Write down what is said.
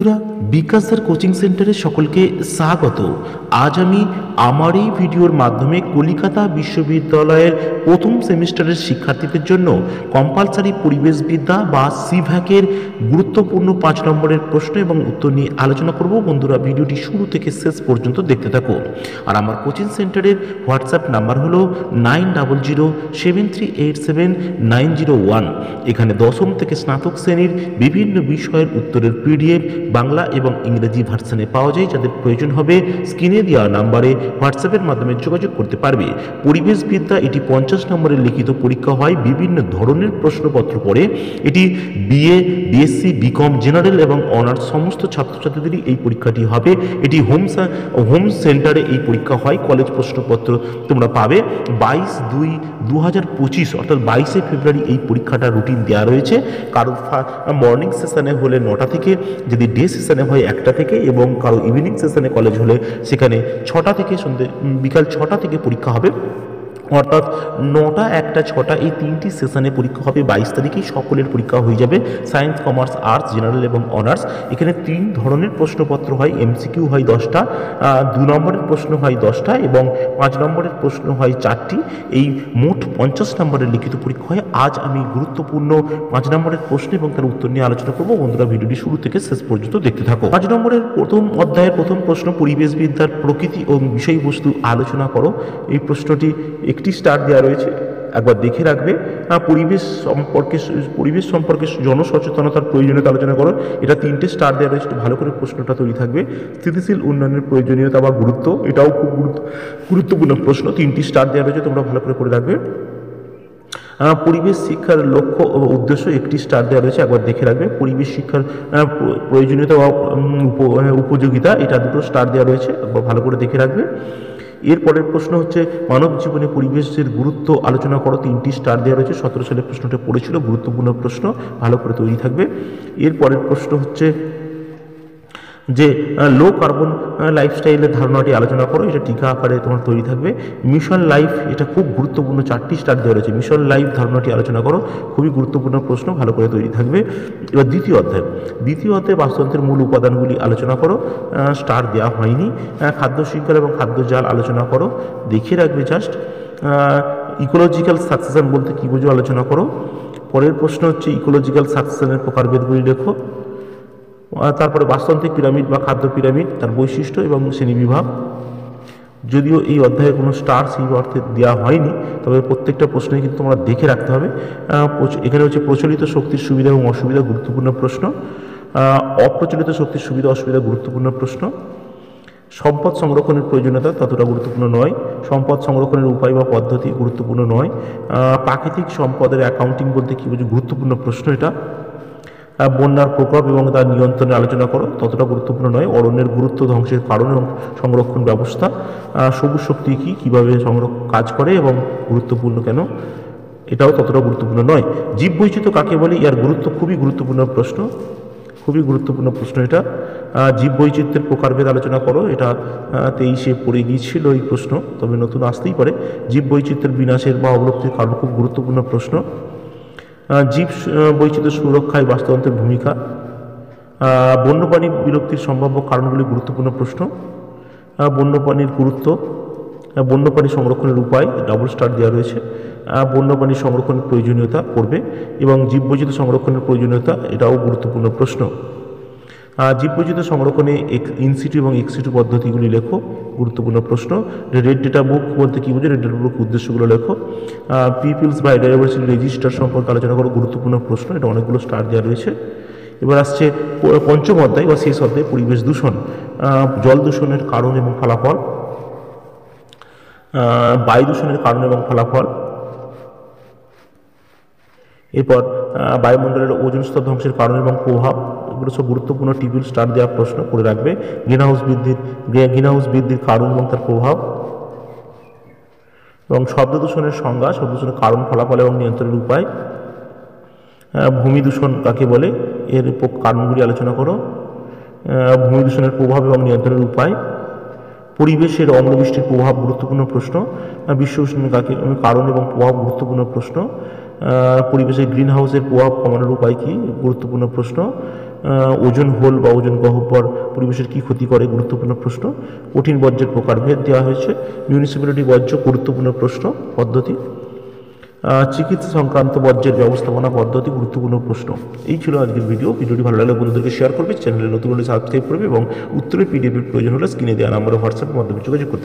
বন্ধুরা, বিকাশ sir coaching সেন্টারে সকলকে স্বাগত। আজ আমি আমার এই ভিডিওর মাধ্যমে কলিকাতা বিশ্ববিদ্যালয়ের প্রথম সেমিস্টারের শিক্ষার্থীদের জন্য কম্পালসারি পরিবেশবিদ্যা বা সিভ্যাকের গুরুত্বপূর্ণ 5 নম্বরের প্রশ্ন এবং উত্তর নিয়ে আলোচনা করব। বন্ধুরা, ভিডিওটি শুরু থেকে শেষ পর্যন্ত দেখতে থাকো। আর আমার কোচিং সেন্টারের হোয়াটসঅ্যাপ নাম্বার হলো 900773879001। এখানে দশম থেকে স্নাতক শ্রেণীর বিভিন্ন বিষয়ের উত্তরের পিডিএফ বাংলা এবং ইংরেজি ভার্সনে পাওয়া যায়। যাদের প্রয়োজন হবে স্ক্রিনে দেওয়া নাম্বারে হোয়াটসঅ্যাপের মাধ্যমে যোগাযোগ করতে পারবে। পরিবেশবিদ্যা এটি 50 নম্বরের লিখিত পরীক্ষা হয়। বিভিন্ন ধরনের প্রশ্নপত্র পড়ে। এটি বিএ, বিএসসি, বিকম, জেনারেল এবং অনার্স সমস্ত ছাত্রছাত্রীদেরই এই পরীক্ষাটি হবে। এটি হোম সেন্টারে এই পরীক্ষা হয়। কলেজ প্রশ্নপত্র তোমরা পাবে 22/2/2025 অর্থাৎ 22শে ফেব্রুয়ারি এই পরীক্ষাটা রুটিন দেওয়া রয়েছে। কারো মর্নিং সেশনে হলে 9টা থেকে, যদি ডে সেশনে হয় 1টা থেকে, এবং কারো ইভিনিং সেশনে কলেজ হলে সেখানে 6টা থেকে বিকাল 6টা থেকে পরীক্ষা হবে। অর্থাৎ 9টা, 1টা, 6টা এই 3টি সেশনে পরীক্ষা হবে। 22 তারিখেই সকলের পরীক্ষা হয়ে যাবে। সায়েন্স, কমার্স, আর্টস, জেনারেল এবং অনার্স। এখানে 3 ধরনের প্রশ্নপত্র হয়। এমসিকিউ হয় 10টা, 2 নম্বরের প্রশ্ন হয় 10টা এবং 5 নম্বরের প্রশ্ন হয় 4টি। এই মোট 50 নম্বরের লিখিত পরীক্ষা হয়। আজ আমি গুরুত্বপূর্ণ 5 নম্বরের প্রশ্ন এবং তার উত্তর নিয়ে আলোচনা করব। বন্ধুরা, ভিডিওটি শুরু থেকে শেষ পর্যন্ত দেখতে থাকো। 5 নম্বরের প্রথম অধ্যায়ের প্রথম প্রশ্ন, পরিবেশবিদ্যার প্রকৃতি ও বিষয়বস্তু আলোচনা করো। এই প্রশ্নটি একটি স্টার দেওয়া রয়েছে, একবার দেখে রাখবে। পরিবেশ সম্পর্কে জনসচেতনতার প্রয়োজনীয়তা আলোচনা করো। এটা 3টে স্টার দেওয়া রয়েছে, ভালো করে প্রশ্নটা তৈরি থাকবে। স্থিতিশীল উন্নয়নের প্রয়োজনীয়তা বা গুরুত্ব, এটাও খুব গুরুত্বপূর্ণ প্রশ্ন, 3টি স্টার দেওয়া রয়েছে, তোমরা ভালো করে রাখবে। পরিবেশ শিক্ষার লক্ষ্য ও উদ্দেশ্য, একটি স্টার দেওয়া রয়েছে, একবার দেখে রাখবে। পরিবেশ শিক্ষার প্রয়োজনীয়তা বা উপযোগিতা, এটা 2টো স্টার দেওয়া রয়েছে, একবার ভালো করে দেখে রাখবে। এরপরের প্রশ্ন হচ্ছে মানব জীবনে পরিবেশের গুরুত্ব আলোচনা করো, 3টি স্টার দেওয়া রয়েছে। 17 সালে প্রশ্নটা পড়েছিল, গুরুত্বপূর্ণ প্রশ্ন, ভালো করে তৈরি থাকবে। এরপরের প্রশ্ন হচ্ছে যে লো কার্বন লাইফস্টাইলের ধারণাটি আলোচনা করো, এটা টিকা আকারে তোমার তৈরি থাকবে। মিশন লাইফ, এটা খুব গুরুত্বপূর্ণ, 4টি স্টার দেওয়া রয়েছে। মিশন লাইফ ধারণাটি আলোচনা করো, খুবই গুরুত্বপূর্ণ প্রশ্ন, ভালো করে তৈরি থাকবে। এবার দ্বিতীয় অধ্যায় বাস্তুতন্ত্রের মূল উপাদানগুলি আলোচনা করো, স্টার দেওয়া হয়নি। খাদ্য শৃঙ্খলা এবং খাদ্য জাল আলোচনা করো, দেখিয়ে রাখবে জাস্ট। ইকোলজিক্যাল সাকসেশন বলতে কী বোঝো আলোচনা করো। পরের প্রশ্ন হচ্ছে ইকোলজিক্যাল সাকসেশনের প্রকারভেদগুলি লেখো। তারপরে বাস্তুতান্ত্রিক পিরামিড বা খাদ্য পিরামিড, তার বৈশিষ্ট্য এবং শ্রেণীবিভাগ। যদিও এই অধ্যায়ে কোনো স্টার সেই অর্থে দেওয়া হয়নি, তবে প্রত্যেকটা প্রশ্নই কিন্তু তোমরা দেখে রাখতে হবে। এখানে হচ্ছে প্রচলিত শক্তির সুবিধা এবং অসুবিধা, গুরুত্বপূর্ণ প্রশ্ন। অপ্রচলিত শক্তির সুবিধা অসুবিধা, গুরুত্বপূর্ণ প্রশ্ন। সম্পদ সংরক্ষণের প্রয়োজনীয়তা ততটা গুরুত্বপূর্ণ নয়। সম্পদ সংরক্ষণের উপায় বা পদ্ধতি গুরুত্বপূর্ণ নয়। প্রাকৃতিক সম্পদের অ্যাকাউন্টিং বলতে কী বোঝো, গুরুত্বপূর্ণ প্রশ্ন এটা। বন্যার প্রকোপ এবং তার নিয়ন্ত্রণে আলোচনা করো, ততটা গুরুত্বপূর্ণ নয়। অরণ্যের গুরুত্ব, ধ্বংসের কারণ এবং সংরক্ষণ ব্যবস্থা। সবুজ শক্তি কী, কীভাবে কাজ করে এবং গুরুত্বপূর্ণ কেন, এটাও ততটা গুরুত্বপূর্ণ নয়। জীববৈচিত্র্য কাকে বলে, এর গুরুত্ব, খুবই গুরুত্বপূর্ণ প্রশ্ন, খুবই গুরুত্বপূর্ণ প্রশ্ন এটা। জীববৈচিত্র্যের প্রকারভেদ আলোচনা করো, এটা 23-এ পড়ে গিয়েছিল এই প্রশ্ন, তবে নতুন আসতেই পারে। জীববৈচিত্র্যের বিনাশের বা অবলুপ্তির কারণ, খুব গুরুত্বপূর্ণ প্রশ্ন। জীব বৈচিত্র্য সুরক্ষায় বাস্তুতন্ত্রের ভূমিকা। বন্যপ্রাণী বিলুপ্তির সম্ভাব্য কারণগুলি, গুরুত্বপূর্ণ প্রশ্ন। বন্যপ্রাণীর গুরুত্ব, বন্যপ্রাণী সংরক্ষণের উপায়, ডাবল স্টার দেওয়া রয়েছে। বন্যপ্রাণী সংরক্ষণের প্রয়োজনীয়তা পড়বে এবং জীববৈচিত্র্য সংরক্ষণের প্রয়োজনীয়তা, এটাও গুরুত্বপূর্ণ প্রশ্ন। জীববৈচিত্র্য সংরক্ষণে ইনসিটু এবং এক্সিটু পদ্ধতিগুলি লেখো, গুরুত্বপূর্ণ প্রশ্ন। রেড ডেটা বুক বলতে কী বোঝো, রেড ডেটা বুক উদ্দেশ্যগুলো লেখো। পিপলস বায়োডাইভার্সিটি রেজিস্টার সম্পর্কে আলোচনা করো, গুরুত্বপূর্ণ প্রশ্ন, এটা অনেকগুলো স্টার দেওয়া রয়েছে। এবার আসছে পঞ্চম অধ্যায় বা শেষ অধ্যায়, পরিবেশ দূষণ। জল দূষণের কারণ এবং ফলাফল, বায়ু দূষণের কারণ এবং ফলাফল। এরপর বায়ুমণ্ডলের ওজোন স্তর ধ্বংসের কারণ এবং প্রভাব, এগুলো সব গুরুত্বপূর্ণ টিবিল স্টার দেওয়া প্রশ্ন, করে রাখবে। গ্রিনহাউস বৃদ্ধির কারণ এবং তার প্রভাব এবং শব্দ দূষণের সংজ্ঞা, শব্দ দূষণের কারণ, ফলাফল এবং নিয়ন্ত্রণের উপায়। ভূমি দূষণ কাকে বলে, এর কারণগুলি আলোচনা করো। ভূমি দূষণের প্রভাব এবং নিয়ন্ত্রণের উপায়। পরিবেশের অম্লবৃষ্টির প্রভাব, গুরুত্বপূর্ণ প্রশ্ন। বিশ্ব উষ্ণায়নের কারণ এবং প্রভাব, গুরুত্বপূর্ণ প্রশ্ন। পরিবেশের গ্রিন হাউসের প্রভাব কমানোর উপায় কী, গুরুত্বপূর্ণ প্রশ্ন। ওজন হোল বা ওজন গহ্বর পরিবেশের কী ক্ষতি করে, গুরুত্বপূর্ণ প্রশ্ন। কঠিন বর্জ্যের প্রকারভেদ দেওয়া হয়েছে। মিউনিসিপ্যালিটি বর্জ্য, গুরুত্বপূর্ণ প্রশ্ন পদ্ধতি। চিকিৎসা সংক্রান্ত বর্জ্যের ব্যবস্থাপনা পদ্ধতি, গুরুত্বপূর্ণ প্রশ্ন। এই ছিল আজকের ভিডিওটি ভালো লাগলে বন্ধুদেরকে শেয়ার করবে, চ্যানেলে নতুন হলে সাবস্ক্রাইব করবে এবং উত্তরের পিডিএফের প্রয়োজন হলে স্ক্রিনে দেওয়া নাম্বারে হোয়াটসঅ্যাপের মাধ্যমে যোগাযোগ করবে।